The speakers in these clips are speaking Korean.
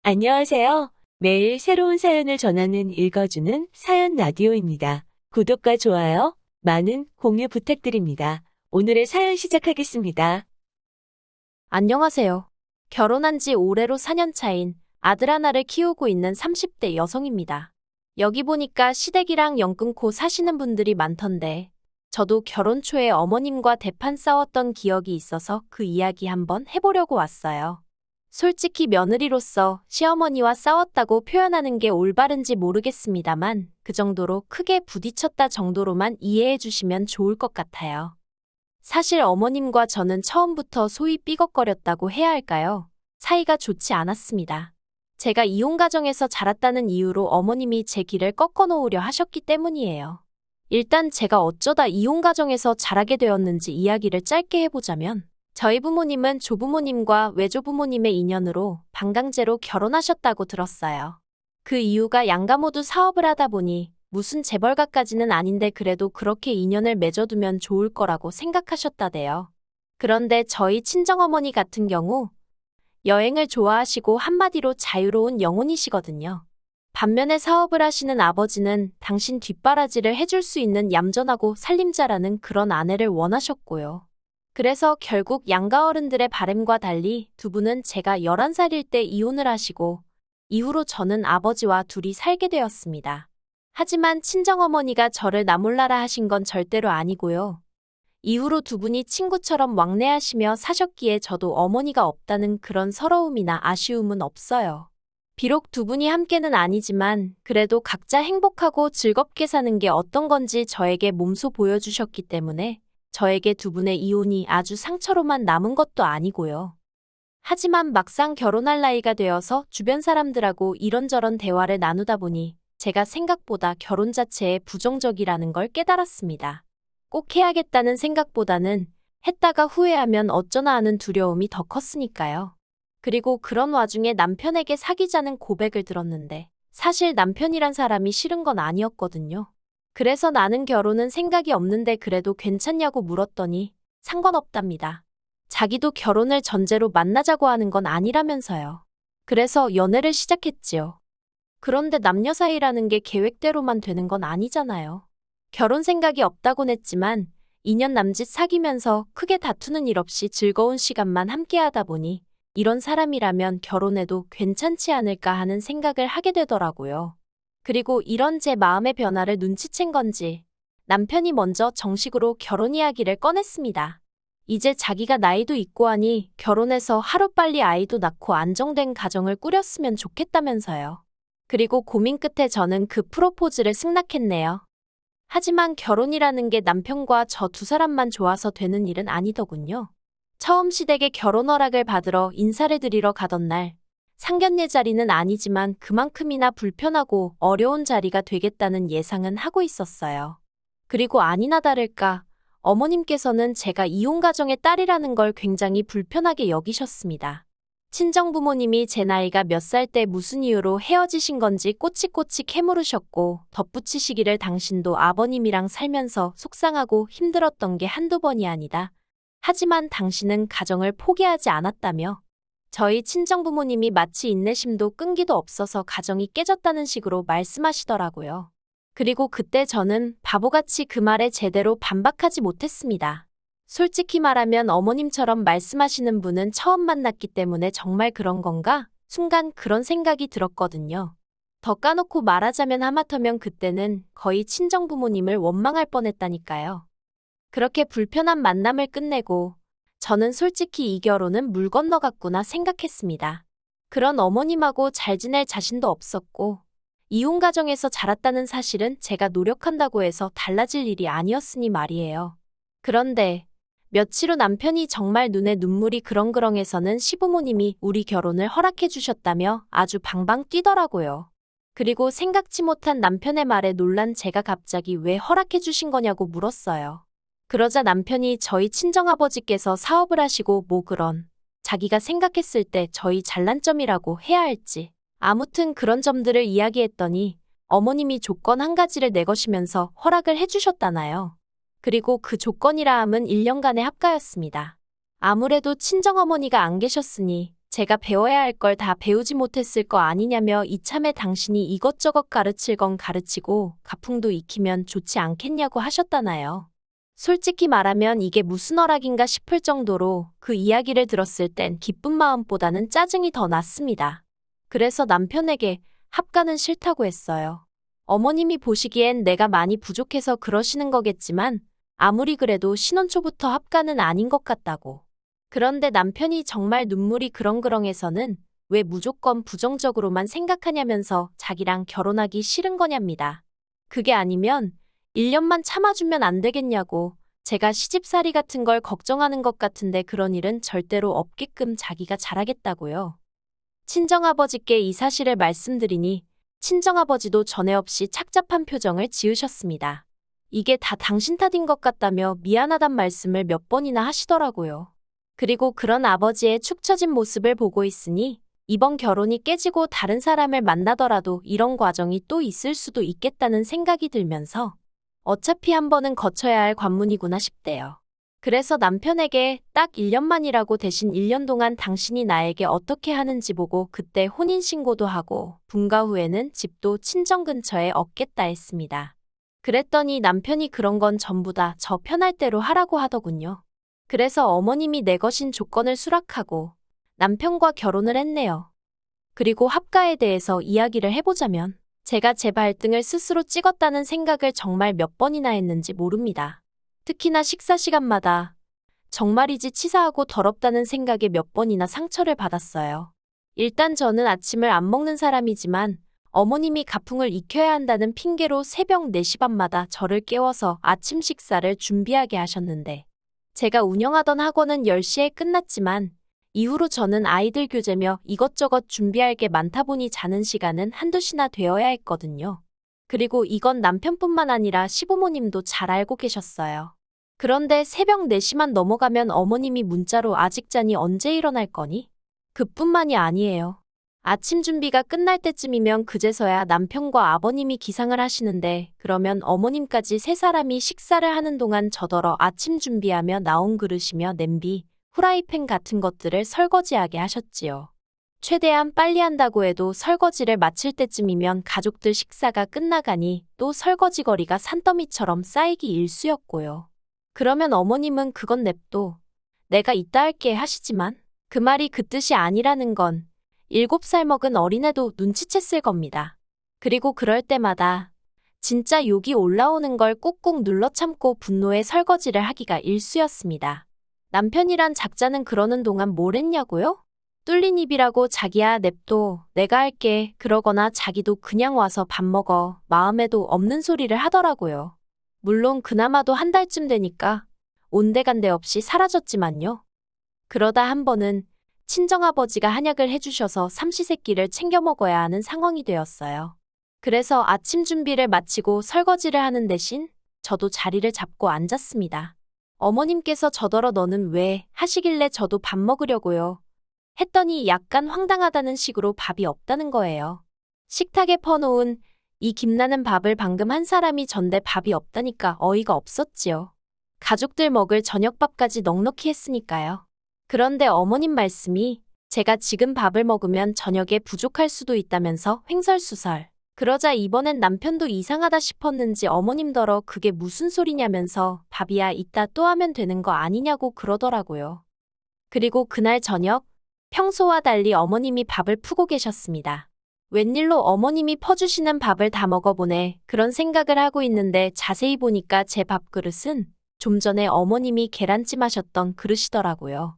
안녕하세요. 매일 새로운 사연을 전하는 읽어주는 사연 라디오입니다. 구독과 좋아요, 많은 공유 부탁드립니다. 오늘의 사연 시작하겠습니다. 안녕하세요. 결혼한 지 올해로 4년 차인 아들 하나를 키우고 있는 30대 여성입니다. 여기 보니까 시댁이랑 연 끊고 사시는 분들이 많던데, 저도 결혼 초에 어머님과 대판 싸웠던 기억이 있어서 그 이야기 한번 해보려고 왔어요. 솔직히 며느리로서 시어머니와 싸웠다고 표현하는 게 올바른지 모르겠습니다만, 그 정도로 크게 부딪혔다 정도로만 이해해 주시면 좋을 것 같아요. 사실 어머님과 저는 처음부터 소위 삐걱거렸다고 해야 할까요? 사이가 좋지 않았습니다. 제가 이혼 가정에서 자랐다는 이유로 어머님이 제 길을 꺾어 놓으려 하셨기 때문이에요. 일단 제가 어쩌다 이혼 가정에서 자라게 되었는지 이야기를 짧게 해보자면, 저희 부모님은 조부모님과 외조부모님의 인연으로 반강제로 결혼하셨다고 들었어요. 그 이유가 양가 모두 사업을 하다 보니 무슨 재벌가까지는 아닌데 그래도 그렇게 인연을 맺어두면 좋을 거라고 생각하셨다대요. 그런데 저희 친정어머니 같은 경우 여행을 좋아하시고 한마디로 자유로운 영혼이시거든요. 반면에 사업을 하시는 아버지는 당신 뒷바라지를 해줄 수 있는 얌전하고 살림자라는 그런 아내를 원하셨고요. 그래서 결국 양가 어른들의 바람과 달리 두 분은 제가 11살일 때 이혼을 하시고 이후로 저는 아버지와 둘이 살게 되었습니다. 하지만 친정어머니가 저를 나몰라라 하신 건 절대로 아니고요. 이후로 두 분이 친구처럼 왕래하시며 사셨기에 저도 어머니가 없다는 그런 서러움이나 아쉬움은 없어요. 비록 두 분이 함께는 아니지만 그래도 각자 행복하고 즐겁게 사는 게 어떤 건지 저에게 몸소 보여주셨기 때문에 저에게 두 분의 이혼이 아주 상처로만 남은 것도 아니고요. 하지만 막상 결혼할 나이가 되어서 주변 사람들하고 이런저런 대화를 나누다 보니 제가 생각보다 결혼 자체에 부정적이라는 걸 깨달았습니다. 꼭 해야겠다는 생각보다는 했다가 후회하면 어쩌나 하는 두려움이 더 컸으니까요. 그리고 그런 와중에 남편에게 사귀자는 고백을 들었는데 사실 남편이란 사람이 싫은 건 아니었거든요. 그래서 나는 결혼은 생각이 없는데 그래도 괜찮냐고 물었더니 상관없답니다. 자기도 결혼을 전제로 만나자고 하는 건 아니라면서요. 그래서 연애를 시작했지요. 그런데 남녀 사이라는 게 계획대로만 되는 건 아니잖아요. 결혼 생각이 없다곤 했지만 2년 남짓 사귀면서 크게 다투는 일 없이 즐거운 시간만 함께 하다 보니 이런 사람이라면 결혼해도 괜찮지 않을까 하는 생각을 하게 되더라고요. 그리고 이런 제 마음의 변화를 눈치챈 건지 남편이 먼저 정식으로 결혼 이야기를 꺼냈습니다. 이제 자기가 나이도 있고 하니 결혼해서 하루빨리 아이도 낳고 안정된 가정을 꾸렸으면 좋겠다면서요. 그리고 고민 끝에 저는 그 프로포즈를 승낙했네요. 하지만 결혼이라는 게 남편과 저 두 사람만 좋아서 되는 일은 아니더군요. 처음 시댁에 결혼 허락을 받으러 인사를 드리러 가던 날, 상견례 자리는 아니지만 그만큼이나 불편하고 어려운 자리가 되겠다는 예상은 하고 있었어요. 그리고 아니나 다를까 어머님께서는 제가 이혼 가정의 딸이라는 걸 굉장히 불편하게 여기셨습니다. 친정부모님이 제 나이가 몇 살 때 무슨 이유로 헤어지신 건지 꼬치꼬치 캐물으셨고 덧붙이시기를 당신도 아버님이랑 살면서 속상하고 힘들었던 게 한두 번이 아니다. 하지만 당신은 가정을 포기하지 않았다며 저희 친정부모님이 마치 인내심도 끈기도 없어서 가정이 깨졌다는 식으로 말씀하시더라고요. 그리고 그때 저는 바보같이 그 말에 제대로 반박하지 못했습니다. 솔직히 말하면 어머님처럼 말씀하시는 분은 처음 만났기 때문에 정말 그런 건가? 순간 그런 생각이 들었거든요. 더 까놓고 말하자면 하마터면 그때는 거의 친정부모님을 원망할 뻔했다니까요. 그렇게 불편한 만남을 끝내고 저는 솔직히 이 결혼은 물 건너갔구나 생각했습니다. 그런 어머님하고 잘 지낼 자신도 없었고 이혼 가정에서 자랐다는 사실은 제가 노력한다고 해서 달라질 일이 아니었으니 말이에요. 그런데 며칠 후 남편이 정말 눈에 눈물이 그렁그렁해서는 시부모님이 우리 결혼을 허락해 주셨다며 아주 방방 뛰더라고요. 그리고 생각지 못한 남편의 말에 놀란 제가 갑자기 왜 허락해 주신 거냐고 물었어요. 그러자 남편이 저희 친정아버지께서 사업을 하시고 뭐 그런 자기가 생각했을 때 저희 잘난 점이라고 해야 할지 아무튼 그런 점들을 이야기했더니 어머님이 조건 한 가지를 내거시면서 허락을 해주셨다나요. 그리고 그 조건이라 함은 1년간의 합가였습니다. 아무래도 친정어머니가 안 계셨으니 제가 배워야 할 걸 다 배우지 못했을 거 아니냐며 이참에 당신이 이것저것 가르칠 건 가르치고 가풍도 익히면 좋지 않겠냐고 하셨다나요. 솔직히 말하면 이게 무슨 허락인가 싶을 정도로 그 이야기를 들었을 땐 기쁜 마음보다는 짜증이 더 났습니다. 그래서 남편에게 합가는 싫다고 했어요. 어머님이 보시기엔 내가 많이 부족해서 그러시는 거겠지만 아무리 그래도 신혼 초부터 합가는 아닌 것 같다고. 그런데 남편이 정말 눈물이 그렁그렁해서는 왜 무조건 부정적으로만 생각하냐면서 자기랑 결혼하기 싫은 거냐입니다. 그게 아니면 1년만 참아주면 안 되겠냐고. 제가 시집살이 같은 걸 걱정하는 것 같은데 그런 일은 절대로 없게끔 자기가 잘하겠다고요. 친정아버지께 이 사실을 말씀드리니 친정아버지도 전에 없이 착잡한 표정을 지으셨습니다. 이게 다 당신 탓인 것 같다며 미안하단 말씀을 몇 번이나 하시더라고요. 그리고 그런 아버지의 축 처진 모습을 보고 있으니 이번 결혼이 깨지고 다른 사람을 만나더라도 이런 과정이 또 있을 수도 있겠다는 생각이 들면서 어차피 한 번은 거쳐야 할 관문이구나 싶대요. 그래서 남편에게 딱 1년만이라고 대신 1년 동안 당신이 나에게 어떻게 하는지 보고 그때 혼인신고도 하고 분가 후에는 집도 친정 근처에 얻겠다 했습니다. 그랬더니 남편이 그런 건 전부 다 저 편할 대로 하라고 하더군요. 그래서 어머님이 내 것인 조건을 수락하고 남편과 결혼을 했네요. 그리고 합가에 대해서 이야기를 해보자면 제가 제 발등을 스스로 찍었다는 생각을 정말 몇 번이나 했는지 모릅니다. 특히나 식사 시간마다 정말이지 치사하고 더럽다는 생각에 몇 번이나 상처를 받았어요. 일단 저는 아침을 안 먹는 사람이지만 어머님이 가풍을 익혀야 한다는 핑계로 새벽 4시 반마다 저를 깨워서 아침 식사를 준비하게 하셨는데 제가 운영하던 학원은 10시에 끝났지만 이후로 저는 아이들 교재며 이것저것 준비할 게 많다 보니 자는 시간은 한두 시나 되어야 했거든요. 그리고 이건 남편뿐만 아니라 시부모님도 잘 알고 계셨어요. 그런데 새벽 4시만 넘어가면 어머님이 문자로 아직 자니 언제 일어날 거니? 그뿐만이 아니에요. 아침 준비가 끝날 때쯤이면 그제서야 남편과 아버님이 기상을 하시는데 그러면 어머님까지 세 사람이 식사를 하는 동안 저더러 아침 준비하며 나온 그릇이며 냄비, 후라이팬 같은 것들을 설거지하게 하셨지요. 최대한 빨리 한다고 해도 설거지를 마칠 때쯤이면 가족들 식사가 끝나가니 또 설거지거리가 산더미처럼 쌓이기 일쑤였고요. 그러면 어머님은 그건 냅둬. 내가 이따 할게 하시지만 그 말이 그 뜻이 아니라는 건 7살 먹은 어린애도 눈치챘을 겁니다. 그리고 그럴 때마다 진짜 욕이 올라오는 걸 꾹꾹 눌러 참고 분노에 설거지를 하기가 일쑤였습니다. 남편이란 작자는 그러는 동안 뭘 했냐고요? 뚫린 입이라고 자기야 냅둬 내가 할게 그러거나 자기도 그냥 와서 밥 먹어 마음에도 없는 소리를 하더라고요. 물론 그나마도 한 달쯤 되니까 온데간데 없이 사라졌지만요. 그러다 한 번은 친정아버지가 한약을 해주셔서 삼시세끼를 챙겨 먹어야 하는 상황이 되었어요. 그래서 아침 준비를 마치고 설거지를 하는 대신 저도 자리를 잡고 앉았습니다. 어머님께서 저더러 너는 왜 하시길래 저도 밥 먹으려고요. 했더니 약간 황당하다는 식으로 밥이 없다는 거예요. 식탁에 퍼놓은 이 김나는 밥을 방금 한 사람이 전데 밥이 없다니까 어이가 없었지요. 가족들 먹을 저녁밥까지 넉넉히 했으니까요. 그런데 어머님 말씀이 제가 지금 밥을 먹으면 저녁에 부족할 수도 있다면서 횡설수설. 그러자 이번엔 남편도 이상하다 싶었는지 어머님더러 그게 무슨 소리냐면서 밥이야 이따 또 하면 되는 거 아니냐고 그러더라고요. 그리고 그날 저녁 평소와 달리 어머님이 밥을 푸고 계셨습니다. 웬일로 어머님이 퍼주시는 밥을 다 먹어보네 그런 생각을 하고 있는데 자세히 보니까 제 밥그릇은 좀 전에 어머님이 계란찜 하셨던 그릇이더라고요.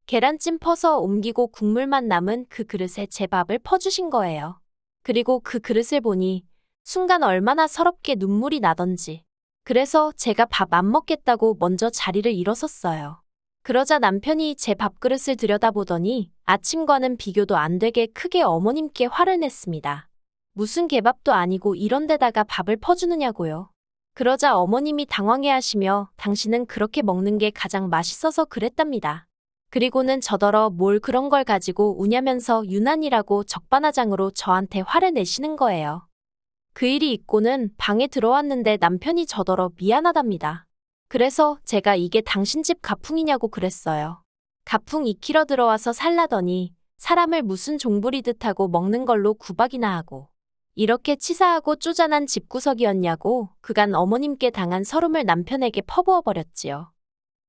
계란찜 퍼서 옮기고 국물만 남은 그 그릇에 제 밥을 퍼주신 거예요. 그리고 그 그릇을 보니 순간 얼마나 서럽게 눈물이 나던지. 그래서 제가 밥 안 먹겠다고 먼저 자리를 일어섰어요. 그러자 남편이 제 밥그릇을 들여다보더니 아침과는 비교도 안 되게 크게 어머님께 화를 냈습니다. 무슨 개밥도 아니고 이런 데다가 밥을 퍼주느냐고요. 그러자 어머님이 당황해하시며 당신은 그렇게 먹는 게 가장 맛있어서 그랬답니다. 그리고는 저더러 뭘 그런 걸 가지고 우냐면서 유난이라고 적반하장으로 저한테 화를 내시는 거예요. 그 일이 있고는 방에 들어왔는데 남편이 저더러 미안하답니다. 그래서 제가 이게 당신 집 가풍이냐고 그랬어요. 가풍 익히러 들어와서 살라더니 사람을 무슨 종부리듯 하고 먹는 걸로 구박이나 하고. 이렇게 치사하고 쪼잔한 집구석이었냐고 그간 어머님께 당한 서름을 남편에게 퍼부어 버렸지요.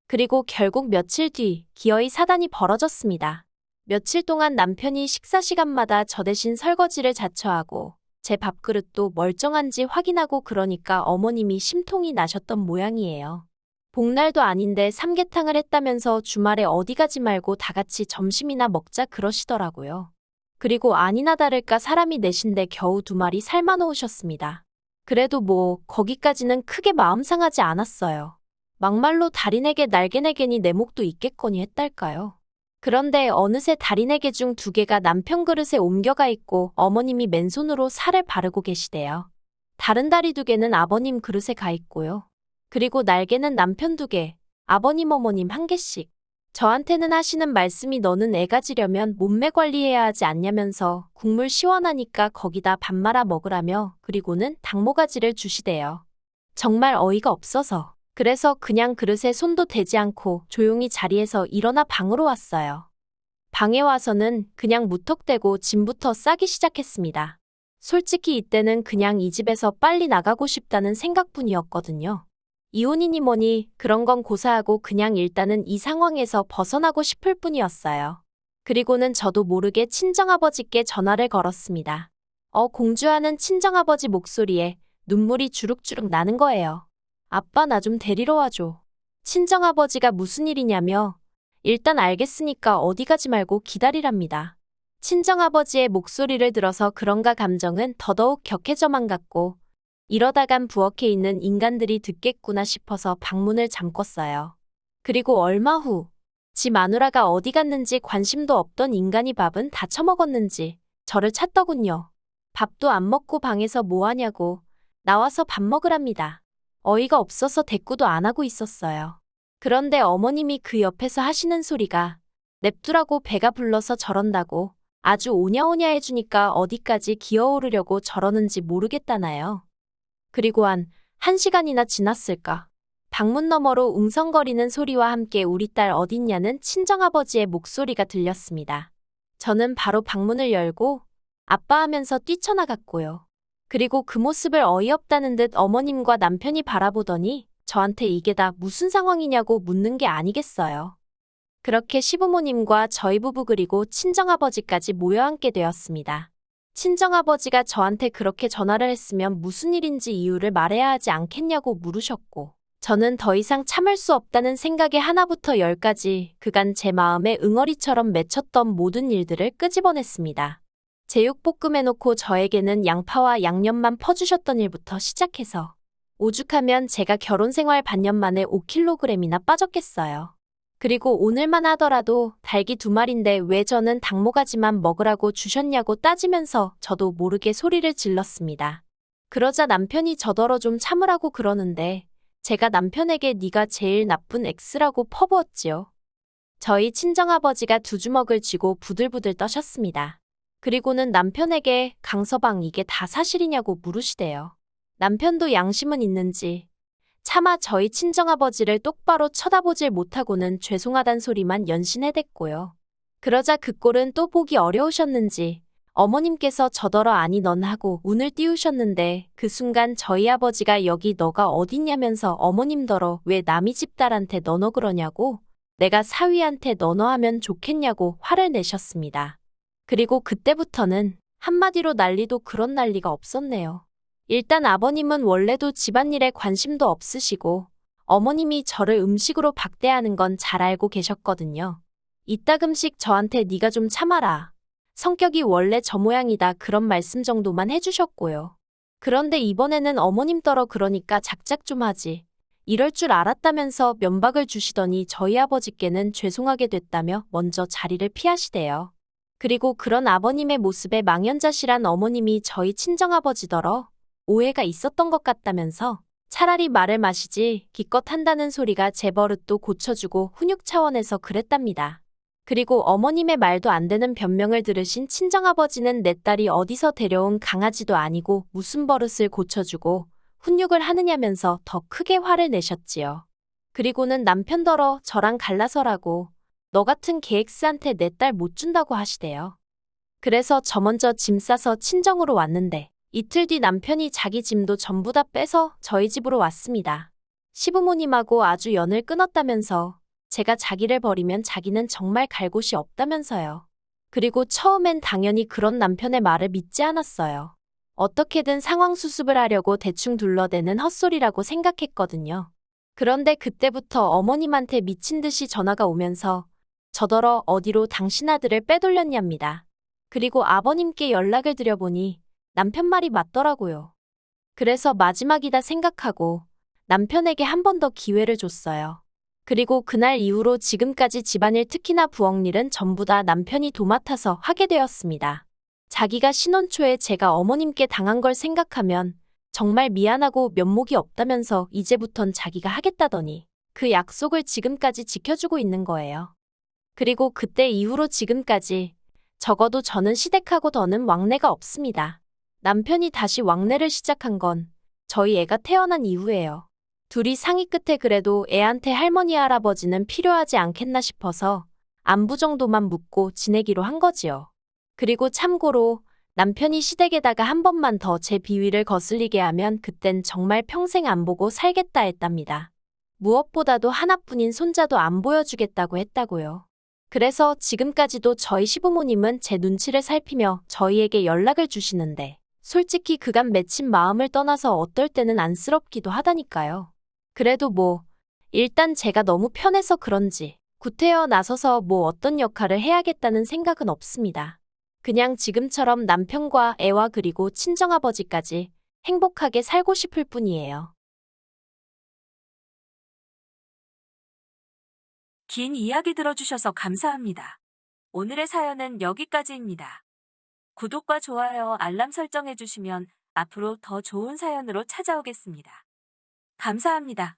그리고 결국 며칠 뒤 기어이 사단이 벌어졌습니다. 며칠 동안 남편이 식사 시간마다 저 대신 설거지를 자처하고 제 밥그릇도 멀쩡한지 확인하고 그러니까 어머님이 심통이 나셨던 모양이에요. 복날도 아닌데 삼계탕을 했다면서 주말에 어디 가지 말고 다 같이 점심이나 먹자 그러시더라고요. 그리고 아니나 다를까 사람이 넷인데 겨우 2마리 삶아 놓으셨습니다. 그래도 뭐 거기까지는 크게 마음 상하지 않았어요. 막말로 달인에게 날개네개니 내 목도 있겠거니 했달까요. 그런데 어느새 달인에게 중 2개가 남편 그릇에 옮겨가 있고 어머님이 맨손으로 살을 바르고 계시대요. 다른 다리 2개는 아버님 그릇에 가 있고요. 그리고 날개는 남편 2개, 아버님 어머님 1개씩. 저한테는 하시는 말씀이 너는 애 가지려면 몸매 관리해야 하지 않냐면서 국물 시원하니까 거기다 밥 말아 먹으라며 그리고는 닭모가지를 주시대요. 정말 어이가 없어서. 그래서 그냥 그릇에 손도 대지 않고 조용히 자리에서 일어나 방으로 왔어요. 방에 와서는 그냥 무턱대고 짐부터 싸기 시작했습니다. 솔직히 이때는 그냥 이 집에서 빨리 나가고 싶다는 생각뿐이었거든요. 이혼이니 뭐니 그런 건 고사하고 그냥 일단은 이 상황에서 벗어나고 싶을 뿐이었어요. 그리고는 저도 모르게 친정아버지께 전화를 걸었습니다. 공주하는 친정아버지 목소리에 눈물이 주룩주룩 나는 거예요. 아빠 나 좀 데리러 와줘. 친정아버지가 무슨 일이냐며 일단 알겠으니까 어디 가지 말고 기다리랍니다. 친정아버지의 목소리를 들어서 그런가 감정은 더더욱 격해져만 갔고 이러다간 부엌에 있는 인간들이 듣겠구나 싶어서 방문을 잠궜어요. 그리고 얼마 후 지 마누라가 어디 갔는지 관심도 없던 인간이 밥은 다 처먹었는지 저를 찾더군요. 밥도 안 먹고 방에서 뭐 하냐고 나와서 밥 먹으랍니다. 어이가 없어서 대꾸도 안 하고 있었어요. 그런데 어머님이 그 옆에서 하시는 소리가 냅두라고 배가 불러서 저런다고 아주 오냐오냐 해주니까 어디까지 기어오르려고 저러는지 모르겠다나요. 그리고 한 1시간이나 지났을까. 방문 너머로 웅성거리는 소리와 함께 우리 딸 어딨냐는 친정아버지의 목소리가 들렸습니다. 저는 바로 방문을 열고 아빠 하면서 뛰쳐나갔고요. 그리고 그 모습을 어이없다는 듯 어머님과 남편이 바라보더니 저한테 이게 다 무슨 상황이냐고 묻는 게 아니겠어요. 그렇게 시부모님과 저희 부부 그리고 친정아버지까지 모여앉게 되었습니다. 친정아버지가 저한테 그렇게 전화를 했으면 무슨 일인지 이유를 말해야 하지 않겠냐고 물으셨고 저는 더 이상 참을 수 없다는 생각에 하나부터 10까지 그간 제 마음에 응어리처럼 맺혔던 모든 일들을 끄집어냈습니다. 제육볶음 해놓고 저에게는 양파와 양념만 퍼주셨던 일부터 시작해서 오죽하면 제가 결혼생활 반년 만에 5kg이나 빠졌겠어요. 그리고 오늘만 하더라도 닭이 2마리인데 왜 저는 닭모가지만 먹으라고 주셨냐고 따지면서 저도 모르게 소리를 질렀습니다. 그러자 남편이 저더러 좀 참으라고 그러는데 제가 남편에게 네가 제일 나쁜 X라고 퍼부었지요. 저희 친정아버지가 2주먹을 쥐고 부들부들 떠셨습니다. 그리고는 남편에게 강서방 이게 다 사실이냐고 물으시대요. 남편도 양심은 있는지 차마 저희 친정아버지를 똑바로 쳐다보질 못하고는 죄송하단 소리만 연신해댔고요. 그러자 그 꼴은 또 보기 어려우셨는지 어머님께서 저더러 아니 넌 하고 운을 띄우셨는데 그 순간 저희 아버지가 여기 너가 어딨냐면서 어머님더러 왜 남이 집 딸한테 너너 그러냐고 내가 사위한테 너너 하면 좋겠냐고 화를 내셨습니다. 그리고 그때부터는 한마디로 난리도 그런 난리가 없었네요. 일단 아버님은 원래도 집안일에 관심도 없으시고 어머님이 저를 음식으로 박대하는 건 잘 알고 계셨거든요. 이따금씩 저한테 네가 좀 참아라. 성격이 원래 저 모양이다 그런 말씀 정도만 해주셨고요. 그런데 이번에는 어머님더러 그러니까 작작 좀 하지. 이럴 줄 알았다면서 면박을 주시더니 저희 아버지께는 죄송하게 됐다며 먼저 자리를 피하시대요. 그리고 그런 아버님의 모습에 망연자실한 어머님이 저희 친정아버지더러 오해가 있었던 것 같다면서 차라리 말을 마시지 기껏 한다는 소리가 제 버릇도 고쳐주고 훈육 차원에서 그랬답니다. 그리고 어머님의 말도 안 되는 변명을 들으신 친정아버지는 내 딸이 어디서 데려온 강아지도 아니고 무슨 버릇을 고쳐주고 훈육을 하느냐면서 더 크게 화를 내셨지요. 그리고는 남편더러 저랑 갈라서라고 너 같은 계엑스한테 내 딸 못 준다고 하시대요. 그래서 저 먼저 짐 싸서 친정으로 왔는데 이틀 뒤 남편이 자기 짐도 전부 다 빼서 저희 집으로 왔습니다. 시부모님하고 아주 연을 끊었다면서 제가 자기를 버리면 자기는 정말 갈 곳이 없다면서요. 그리고 처음엔 당연히 그런 남편의 말을 믿지 않았어요. 어떻게든 상황 수습을 하려고 대충 둘러대는 헛소리라고 생각했거든요. 그런데 그때부터 어머님한테 미친 듯이 전화가 오면서 저더러 어디로 당신 아들을 빼돌렸냐입니다. 그리고 아버님께 연락을 드려보니 남편 말이 맞더라고요. 그래서 마지막이다 생각하고 남편에게 한 번 더 기회를 줬어요. 그리고 그날 이후로 지금까지 집안일 특히나 부엌일은 전부 다 남편이 도맡아서 하게 되었습니다. 자기가 신혼 초에 제가 어머님께 당한 걸 생각하면 정말 미안하고 면목이 없다면서 이제부턴 자기가 하겠다더니 그 약속을 지금까지 지켜주고 있는 거예요. 그리고 그때 이후로 지금까지 적어도 저는 시댁하고 더는 왕래가 없습니다. 남편이 다시 왕래를 시작한 건 저희 애가 태어난 이후예요. 둘이 상의 끝에 그래도 애한테 할머니 할아버지는 필요하지 않겠나 싶어서 안부 정도만 묻고 지내기로 한 거지요. 그리고 참고로 남편이 시댁에다가 한 번만 더 제 비위를 거슬리게 하면 그땐 정말 평생 안 보고 살겠다 했답니다. 무엇보다도 하나뿐인 손자도 안 보여주겠다고 했다고요. 그래서 지금까지도 저희 시부모님은 제 눈치를 살피며 저희에게 연락을 주시는데 솔직히 그간 맺힌 마음을 떠나서 어떨 때는 안쓰럽기도 하다니까요. 그래도 일단 제가 너무 편해서 그런지 구태여 나서서 어떤 역할을 해야겠다는 생각은 없습니다. 그냥 지금처럼 남편과 애와 그리고 친정아버지까지 행복하게 살고 싶을 뿐이에요. 긴 이야기 들어주셔서 감사합니다. 오늘의 사연은 여기까지입니다. 구독과 좋아요, 알람 설정해주시면 앞으로 더 좋은 사연으로 찾아오겠습니다. 감사합니다.